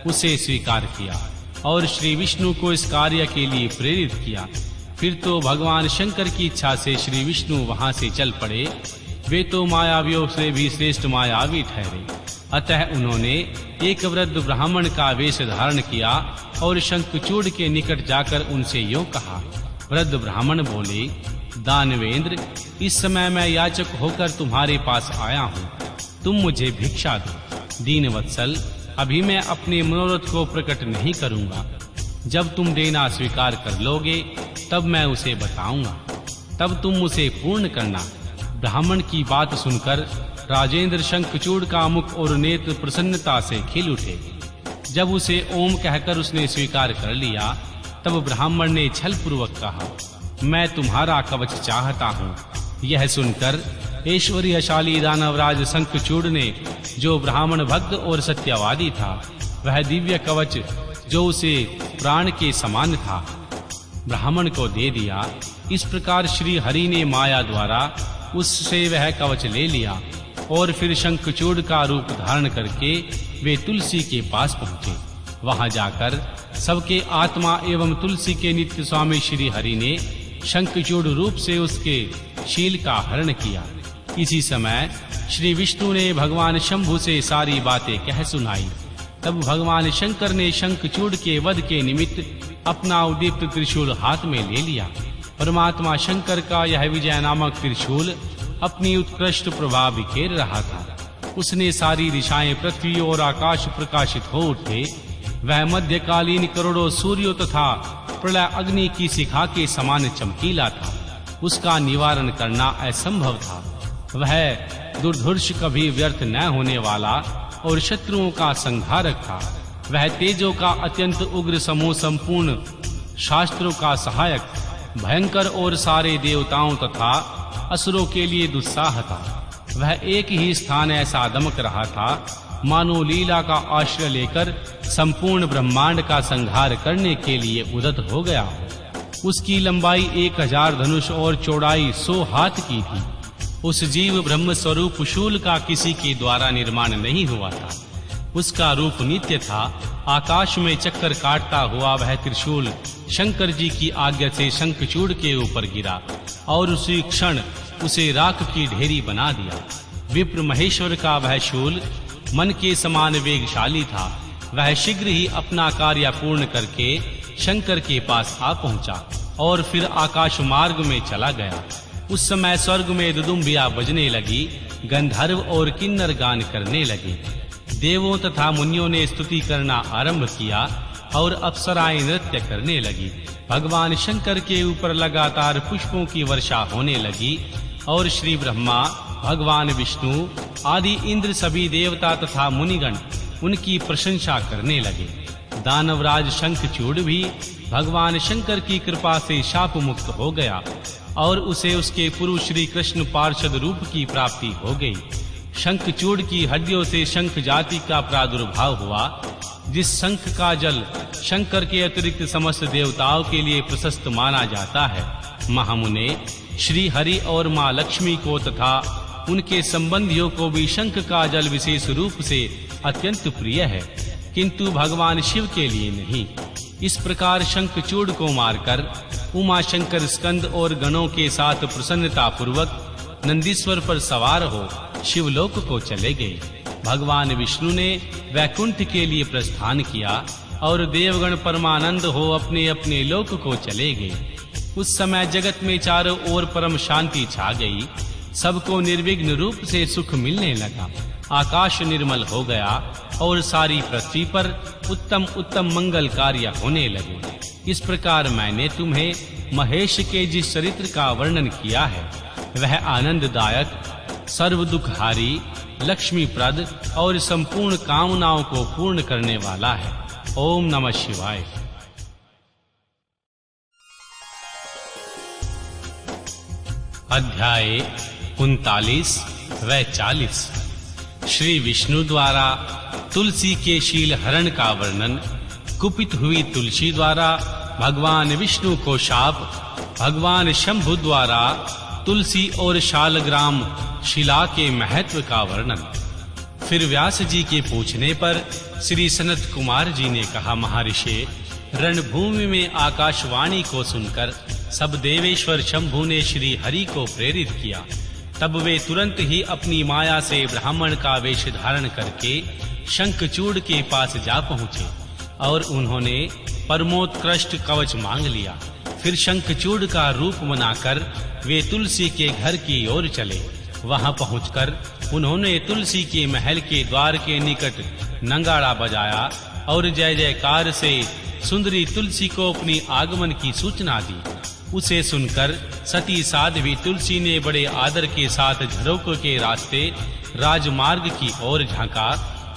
उसे स्वीकार किया और श्री विष्णु को इस कार्य के लिए प्रेरित किया। फिर तो भगवान शंकर की इच्छा से श्री विष्णु वहां से चल पड़े। वे तो मायावियों से भी श्रेष्ठ मायावी ठहरे। अतः उन्होंने एक वृद्ध ब्राह्मण का वेश धारण किया और शंखचूड़ के निकट जाकर उनसे यूं कहा। वृद्ध ब्राह्मण बोले, दानवेंद्र, इस समय मैं याचक होकर तुम्हारे पास आया हूँ, तुम मुझे भिक्षा दो। दीनवत्सल, अभी मैं अपने मनोरथ को प्रकट नहीं करूंगा। जब तुम देना स्वीकार कर लोगे तब मैं उसे बताऊंगा, तब तुम उसे पूर्ण करना। ब्राह्मण की बात सुनकर राजेंद्र शंखचूड़ का मुख और नेत्र प्रसन्नता से खिल उठे। जब उसे ओम कहकर उसने स्वीकार कर लिया, तब ब्राह्मण ने छल पूर्वक कहा, मैं तुम्हारा कवच चाहता हूँ। यह सुनकर ऐश्वर्यशाली दानवराज शंखचूड़ ने, जो ब्राह्मण भक्त और सत्यवादी था, वह दिव्य कवच जो उसे प्राण के समान था, ब्राह्मण को दे दिया। इस प्रकार श्री हरि ने माया द्वारा उससे वह कवच ले लिया और फिर शंखचूड़ का रूप धारण करके वे तुलसी के पास पहुंचे। वहां जाकर सबके आत्मा एवं तुलसी के नित्य स्वामी श्री हरि ने शंखचूड़ रूप से उसके शील का हरण किया। इसी समय श्री विष्णु ने भगवान शंभु से सारी बातें कह सुनाई। तब भगवान शंकर ने शंखचूड़ के वध के निमित्त अपना उद्दीप्त त्रिशूल हाथ में ले लिया। परमात्मा शंकर का यह विजय नामक त्रिशूल अपनी उत्कृष्ट प्रभा बिखेर रहा था। उसने सारी दिशाएं, पृथ्वी और आकाश प्रकाशित हो उठे। वह मध्यकालीन करोड़ों सूर्यों तथा प्रलय अग्नि की शिखा के समान चमकीला था। उसका निवारण करना असंभव था। वह दुर्धर्ष कभी व्यर्थ न होने वाला और शत्रुओं का संहारक था। वह तेजों का अत्यंत उग्र समूह, संपूर्ण शास्त्रों का सहायक, भयंकर और सारे देवताओं तथा असुरों के लिए दुस्साह था। वह एक ही स्थान ऐसा दमक रहा था मानो लीला का आश्रय लेकर संपूर्ण ब्रह्मांड का संहार करने के लिए उद्यत हो गया हो। उसकी लंबाई 1000 धनुष और चौड़ाई 100 हाथ की थी। उस जीव ब्रह्म स्वरूप शूल का किसी के द्वारा निर्माण नहीं हुआ था। उसका रूप नित्य था। आकाश में चक्कर काटता हुआ वह त्रिशूल शंकर जी की आज्ञा से शंखचूड़ के ऊपर गिरा और उसी क्षण उसे राख की ढेरी बना दिया। विप्र महेश्वर का वह शूल मन के समान वेगशाली था। वह शीघ्र ही अपना कार्य पूर्ण करके शंकर के पास आ पहुंचा और फिर आकाश मार्ग में चला गया। उस समय स्वर्ग में दुदुम्बियां बजने लगी, गंधर्व और किन्नर गान करने लगे। देवों तथा मुनियों ने स्तुति करना आरंभ किया और अप्सराएं नृत्य करने लगी। भगवान शंकर के ऊपर लगातार पुष्पों की वर्षा होने लगी और श्री ब्रह्मा, भगवान विष्णु आदि इंद्र, सभी देवता तथा मुनिगण उनकी प्रशंसा करने लगे। दानवराज शंखचूड़ भी भगवान शंकर की कृपा से शाप मुक्त हो गया और उसे उसके पूर्व श्री कृष्ण पार्षद रूप की प्राप्ति हो गई। शंखचूड़ की हड्डियों से शंख जाति का प्रादुर्भाव हुआ। जिस शंख का जल शंकर के अतिरिक्त समस्त देवताओं के लिए प्रशस्त माना जाता है, महामुने श्री हरि और मां लक्ष्मी को तथा उनके संबंधियों को भी शंख का जल विशेष रूप से अत्यंत प्रिय है, किंतु भगवान शिव के लिए नहीं। इस प्रकार शंखचूड़ को मारकर उमा शंकर स्कंद और गणों के साथ प्रसन्नता पूर्वक नंदीश्वर पर सवार हो शिवलोक को चले गए। भगवान विष्णु ने वैकुंठ के लिए प्रस्थान किया और देवगण परमानंद हो अपने अपने लोक को चले गए। उस समय जगत में चारों ओर परम शांति छा गई। सबको निर्विघ्न रूप से सुख मिलने लगा। आकाश निर्मल हो गया और सारी पृथ्वी पर उत्तम उत्तम मंगल कार्य होने लगे। इस प्रकार मैंने तुम्हें महेश के जिस चरित्र का वर्णन किया है, वह आनंददायक, सर्व दुखहारी, लक्ष्मीप्रद और संपूर्ण कामनाओं को पूर्ण करने वाला है। ओम नमः शिवाय। अध्याय 39 व 40। श्री विष्णु द्वारा तुलसी के शील हरण का वर्णन। कुपित हुई तुलसी द्वारा भगवान विष्णु को शाप। भगवान शंभु द्वारा तुलसी और शालग्राम शिला के महत्व का वर्णन। फिर व्यास जी के पूछने पर श्री सनत कुमार जी ने कहा, महर्षि, रणभूमि में आकाशवाणी को सुनकर सब देवेश्वर शंभु ने श्री हरि को प्रेरित किया। तब वे तुरंत ही अपनी माया से ब्राह्मण का वेश धारण करके शंखचूड़ के पास जा पहुँचे और उन्होंने परमोत्कृष्ट कवच मांग लिया। फिर शंखचूड़ का रूप बनाकर वे तुलसी के घर की ओर चले। वहां पहुंचकर उन्होंने तुलसी के महल के द्वार के निकट नगाड़ा बजाया और जय जयकार से सुंदरी तुलसी को अपनी आगमन की सूचना दी। उसे सुनकर सती साध्वी तुलसी ने बड़े आदर के साथ झरोख के रास्ते राजमार्ग की ओर झांका।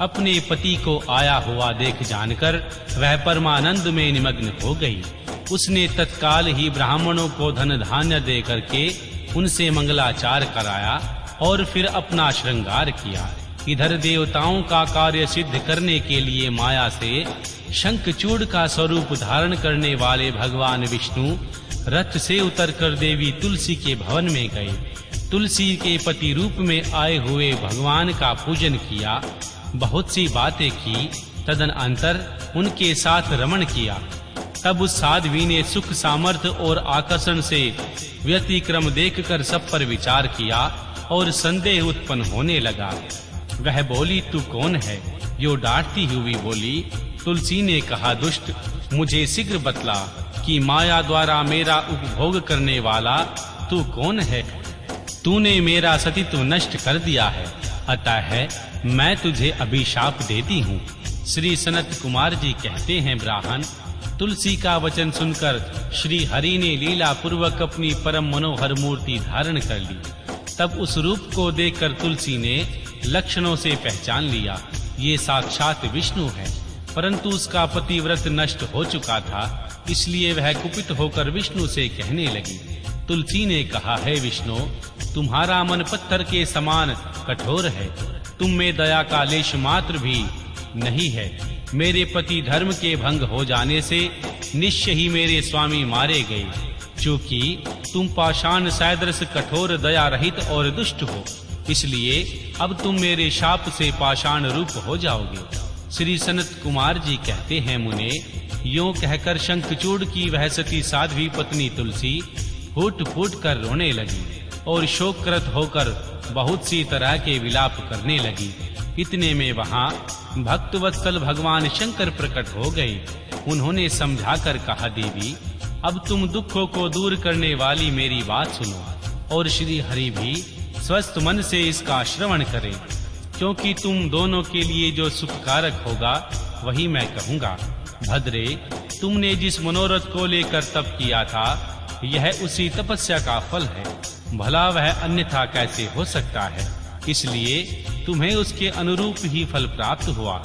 अपने पति को आया हुआ देख जानकर वह परमानंद में निमग्न हो गई। उसने तत्काल ही ब्राह्मणों को धन धान्य दे करके उनसे मंगलाचार कराया और फिर अपना श्रृंगार किया। इधर देवताओं का कार्य सिद्ध करने के लिए माया से शंखचूड़ का स्वरूप धारण करने वाले भगवान विष्णु रथ से उतरकर देवी तुलसी के भवन में गए। तुलसी के पति रूप में आए हुए भगवान का पूजन किया, बहुत सी बातें की। तदनंतर उनके साथ रमण किया। तब उस साध्वी ने सुख सामर्थ्य और आकर्षण से व्यतिक्रम देखकर सब पर विचार किया और संदेह उत्पन्न होने लगा। वह बोली, तू कौन है? जो डांटती हुई बोली। तुलसी ने कहा, दुष्ट, मुझे शीघ्र बतला कि माया द्वारा मेरा उपभोग करने वाला तू कौन है? तूने मेरा सतीत्व नष्ट कर दिया है, अतः मैं तुझे अभिशाप देती हूँ। श्री सनत कुमार जी कहते हैं, ब्राह्मण, तुलसी का वचन सुनकर श्री हरि ने लीला पूर्वक अपनी परम मनोहर मूर्ति धारण कर ली। तब उस रूप को देखकर तुलसी ने लक्षणों से पहचान लिया, ये साक्षात विष्णु है। परंतु उसका पतिव्रत नष्ट हो चुका था, इसलिए वह कुपित होकर विष्णु से कहने लगी। तुलसी ने कहा, हे विष्णु, तुम्हारा मन पत्थर के समान कठोर है। तुम में दया का लेश मात्र भी नहीं है। मेरे पति धर्म के भंग हो जाने से निश्चय ही मेरे स्वामी मारे गए। चूंकि तुम पाषाण सदृश कठोर, दया रहित और दुष्ट हो, इसलिए अब तुम मेरे शाप से पाषाण रूप हो जाओगे। श्री सनत कुमार जी कहते हैं, मुने, यों कहकर शंखचूड़ की वह सती साध्वी पत्नी तुलसी फूट-फूट कर रोने लगी और शोककृत होकर बहुत सी तरह के विलाप करने लगी। इतने में वहां भक्तवत्सल भगवान शंकर प्रकट हो गए। उन्होंने समझाकर कहा, देवी, अब तुम दुखों को दूर करने वाली मेरी बात सुनो और श्री हरि भी स्वस्थ मन से इसका श्रवण करें, क्योंकि तुम दोनों के लिए जो सुखकारक होगा वही मैं कहूँगा। भद्रे, तुमने जिस मनोरथ को लेकर तप किया था, यह उसी तपस्या का फल है। भला वह अन्यथा कैसे हो सकता है? इसलिए तुम्हें उसके अनुरूप ही फल प्राप्त हुआ।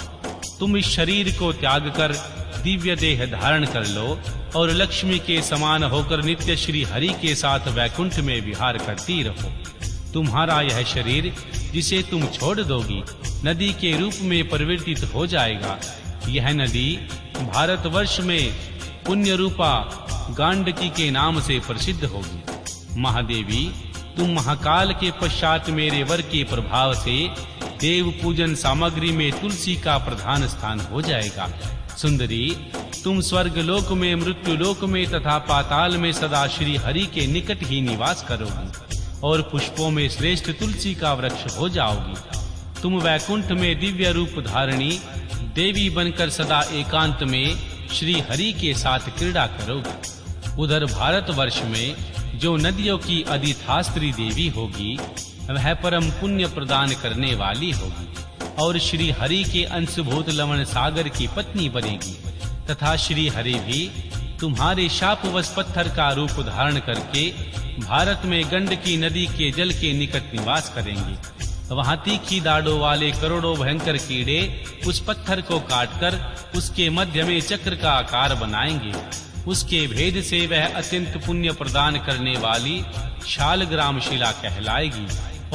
तुम इस शरीर को त्याग कर दिव्य देह धारण कर लो और लक्ष्मी के समान होकर नित्य श्री हरि के साथ वैकुंठ में विहार करती रहो। तुम्हारा यह शरीर, जिसे तुम छोड़ दोगी, नदी के रूप में परिवर्तित हो जाएगा। यह नदी भारतवर्ष में पुण्य रूपा गांडकी के नाम से प्रसिद्ध होगी। महादेवी, तुम महाकाल के पश्चात मेरे वर के प्रभाव से देव पूजन सामग्री में तुलसी का प्रधान स्थान हो जाएगा। सुंदरी, तुम स्वर्ग लोक में, मृत्यु लोक में तथा पाताल में सदा श्री हरि के निकट ही निवास करोगी और पुष्पों में श्रेष्ठ तुलसी का वृक्ष हो जाओगी। तुम वैकुंठ में दिव्य रूप धारणी देवी बनकर सदा एकांत में श्री हरि के साथ क्रीड़ा करोगी। उधर भारतवर्ष में जो नदियों की अधिष्ठात्री देवी होगी, वह परम पुण्य प्रदान करने वाली होगी और श्री हरि के अंशभूत लवण सागर की पत्नी बनेगी तथा श्री हरि भी तुम्हारे शापवश पत्थर का रूप धारण करके भारत में गंडकी नदी के जल के निकट निवास करेंगे। वहां तीखी दाढ़ों वाले करोड़ों भयंकर कीड़े उस पत्थर को काटकर उसके मध्य में चक्र का आकार बनाएंगे। उसके भेद से वह अत्यंत पुण्य प्रदान करने वाली शालग्राम शिला कहलाएगी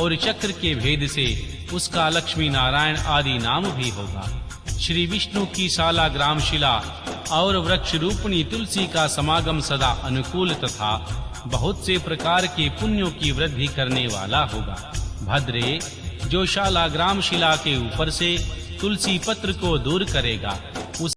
और चक्र के भेद से उसका लक्ष्मी नारायण आदि नाम भी होगा। श्री विष्णु की शालग्राम शिला और वृक्ष रूपणी तुलसी का समागम सदा अनुकूल तथा बहुत से प्रकार के पुण्यों की वृद्धि करने वाला होगा। भद्रे, जो शाला ग्राम शिला के ऊपर से तुलसी पत्र को दूर करेगा